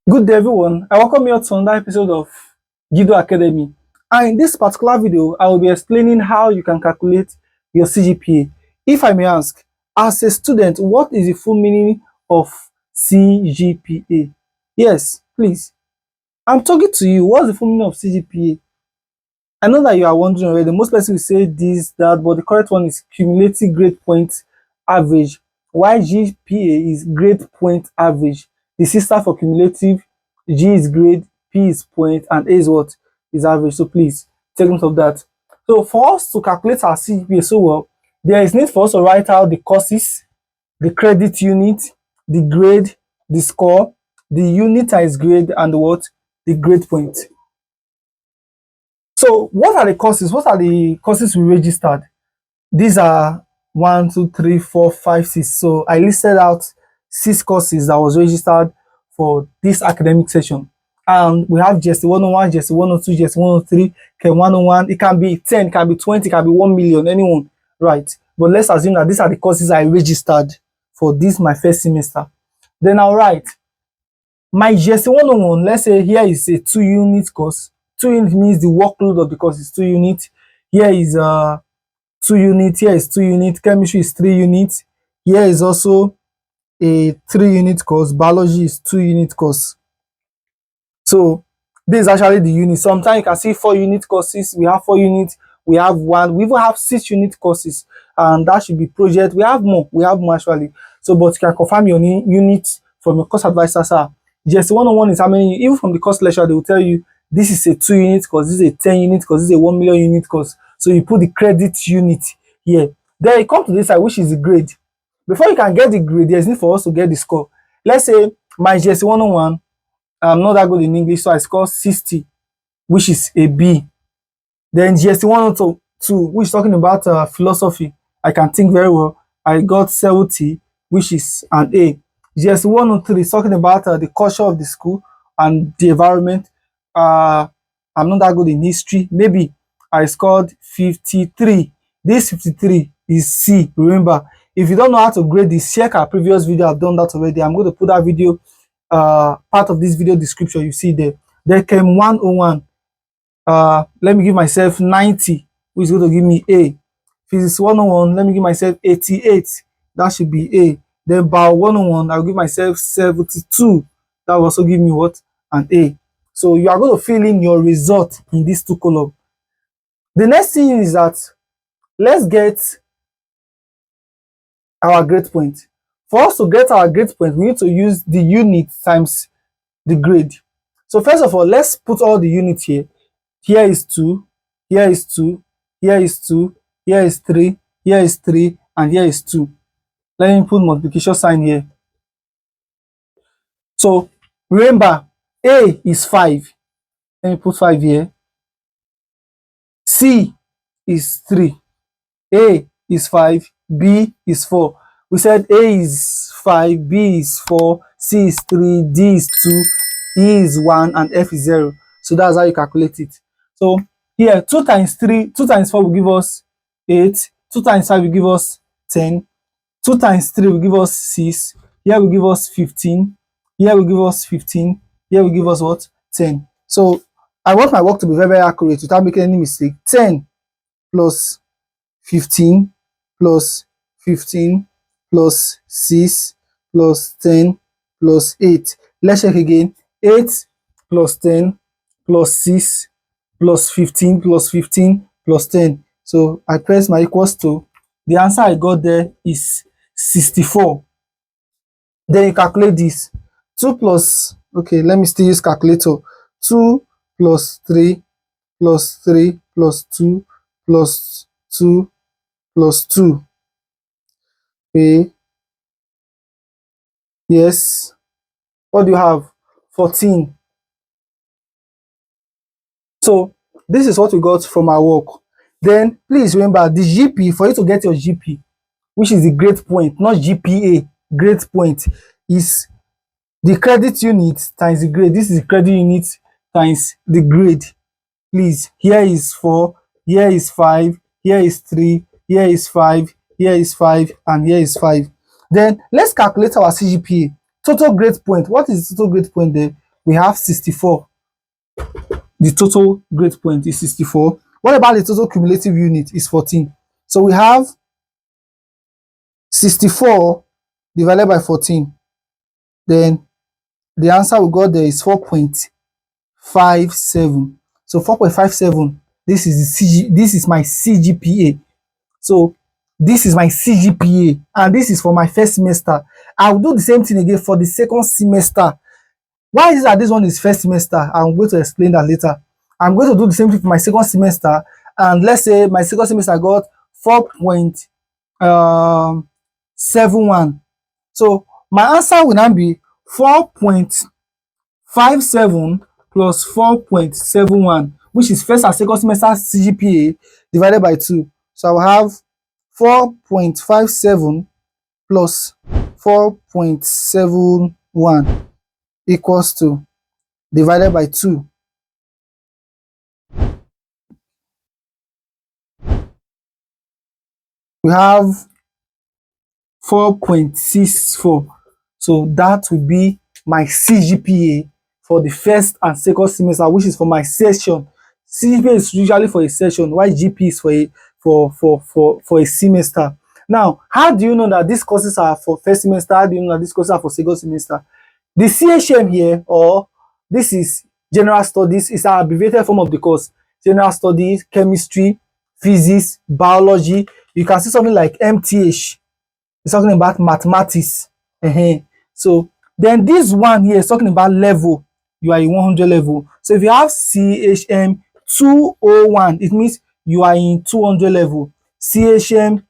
Good day, everyone. I welcome you to another episode of Gido Academy. And in this particular video, I will be explaining how you can calculate your CGPA. If I may ask, as a student, what is the full meaning of CGPA? Yes, please. I'm talking to you. What's the full meaning of CGPA? I know that you are wondering already. Most people will say this, that, but the correct one is cumulative grade point average. While GPA is grade point average. The C stands for cumulative, G is grade, P is point, and A is what? Is average. So please take note of that. So for us to calculate our CGPA so well, there is need for us to write out the courses, the credit unit, the grade, the score, the unit times grade, and the what? The grade point. So what are the courses? What are the courses we registered? These are 1, 2, 3, 4, 5, 6. So I listed out 6 courses that was registered for this academic session. And we have JSC 101, JSC 102, JSC 103, Chem 101. It can be 10, it can be 20, it can be 1 million, anyone, right? But let's assume that these are the courses I registered for this my first semester. Then I'll write my JSC 101. Let's say here is a 2-unit course. 2 units means the workload of the course is 2 units. Here is 2 units, here is 2 units, chemistry is 3 units, here is also a 3-unit course, biology is 2-unit course. So this is actually the unit. Sometimes you can see 4-unit courses, we have 4 units, we have 1, we even have 6-unit courses, and that should be project. We have more actually. So but you can confirm your unit from your course advisor, sir. JSC 101 is how many, even from the course lecture they will tell you this is a 2-unit course, this is a 10-unit course, this is a 1 million unit course. So you put the credit unit here. Then you come to this side, which is the grade. Before you can get the grade, there's need for us to get the score. Let's say my JSC 101, I'm not that good in English, so I score 60, which is a B. Then JSC 102, which is talking about philosophy, I can think very well. I got 70, which is an A. JSC 103 is talking about the culture of the school and the environment. I'm not that good in history. Maybe I scored 53. This 53 is C. Remember, if you don't know how to grade this, check our previous video. I've done that already. I'm going to put that video, part of this video description. You see there. There came 101. Let me give myself 90, which is going to give me A. Physics 101, let me give myself 88. That should be A. Then Bio 101, I'll give myself 72. That will also give me what? An A. So you are going to fill in your result in these 2 columns. The next thing is that let's get our grade point. For us to get our grade point, we need to use the unit times the grade. So first of all, let's put all the units here. Here is 2, here is 2, here is 2, here is 3, here is 3, and here is 2. Let me put multiplication sign here. So remember, A is 5. Let me put 5 here. C is 3. A is 5. B is 4. We said A is 5, B is 4, C is 3, D is 2, E is 1, and F is 0. So that's how you calculate it. So here, 2 times 3, 2 times 4 will give us 8. 2 times 5 will give us 10. 2 times 3 will give us 6. Here will give us 15. Here will give us 15. Here will give us what? 10. So I want my work to be very, very accurate without making any mistake. 10 plus 15 plus 15 plus 6 plus 10 plus 8. Let's check again. 8 plus 10 plus 6 plus 15 plus 15 plus 10. So I press my equals to. The answer I got there is 64. Then you calculate this. 2 plus, okay, let me still use calculator. 2 plus 3 plus 3 plus 2 plus 2 plus 2. Okay. Yes. What do you have? 14. So this is what we got from our work. Then please remember the GP, for you to get your GP, which is the grade point, not GPA, grade point, is the credit unit times the grade. This is the credit unit times the grade. Please, here is 4, here is 5, here is 3, here is 5, here is 5, and here is 5. Then let's calculate our CGPA. Total grade point. What is total grade point there? we have 64. The total grade point is 64. What about the total cumulative unit? Is 14. So we have 64 divided by 14. Then the answer we got there is 4.57. So 4.57, this is my CGPA. So this is my CGPA, and this is for my first semester. I will do the same thing again for the second semester. Why is it that this one is first semester? I'm going to explain that later. I'm going to do the same thing for my second semester, and let's say my second semester got 4.71. So my answer will now be 4.57 plus 4.71, which is first and second semester CGPA divided by 2. So I will have 4.57 plus 4.71 equals to, divided by 2. We have 4.64. So that will be my CGPA for the first and second semester, which is for my session. CGPA is usually for a session, while GP is for a semester. Now, how do you know that these courses are for first semester? How do you know that these courses are for second semester? The CHM here, or this is general studies, is an abbreviated form of the course. General studies, chemistry, physics, biology. You can see something like MTH. It's talking about mathematics. So then this one here is talking about level. You are in 100 level. So if you have CHM 201, it means you are in 200 level. CHM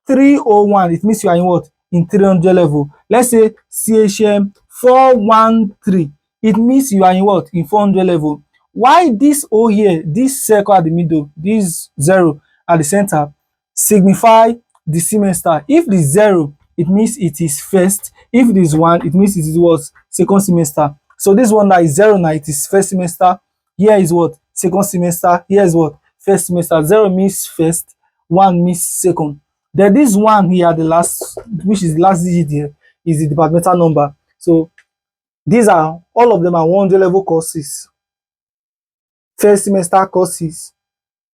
301, it means you are in what? In 300 level. Let's say CHM 413, it means you are in what? In 400 level. Why this O here, this circle at the middle, this 0 at the center, signify the semester? If the 0, it means it is first. If it is 1, it means it is what? Second semester. So this one that is 0 now, it is first semester. Here is what? Second semester. Here is what? First semester. 0 means first, 1 means second. Then this one here, the last, which is the last digit here, is the departmental number. So these are, all of them are 100 level courses. First semester courses.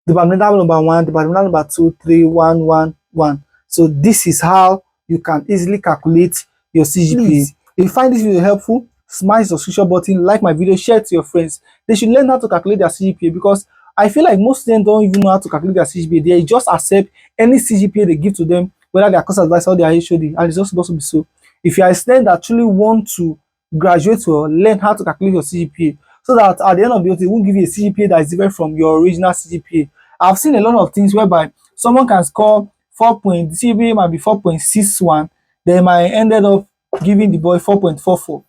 Departmental number 1, departmental number 2, 3, 1, 1, 1. So this is how you can easily calculate your CGPA. Please, if you find this video helpful, smash the subscription button, like my video, share it to your friends. They should learn how to calculate their CGPA, because I feel like most of them don't even know how to calculate their CGPA. They just accept any CGPA they give to them, whether they are course advisor or they are HOD, and it's just supposed to be so. If you are a student that truly want to graduate or learn how to calculate your CGPA, so that at the end of the day, it won't give you a CGPA that is different from your original CGPA. I've seen a lot of things whereby someone can score 4 point, CGPA might be 4.61, they might ended up giving the boy 4.44.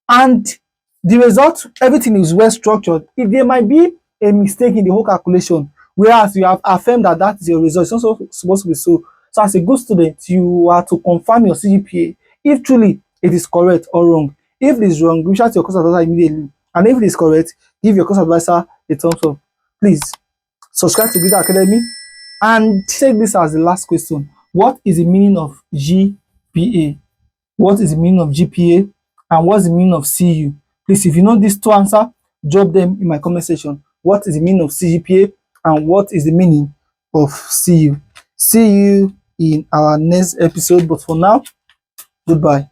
And the result, everything is well structured. If there might be a mistake in the whole calculation, whereas you have affirmed that that is your result, it's also supposed to be so. So as a good student, you are to confirm your CGPA if truly it is correct or wrong. If it is wrong, reach out to your course advisor immediately. And if it is correct, give your course advisor a thumbs up. Please subscribe to Gido Academy and take this as the last question. What is the meaning of GPA? What is the meaning of GPA? And what's the meaning of CU? Please, if you know these two answers, drop them in my comment section. What is the meaning of CGPA and what is the meaning of CU? See you in our next episode, but for now, goodbye.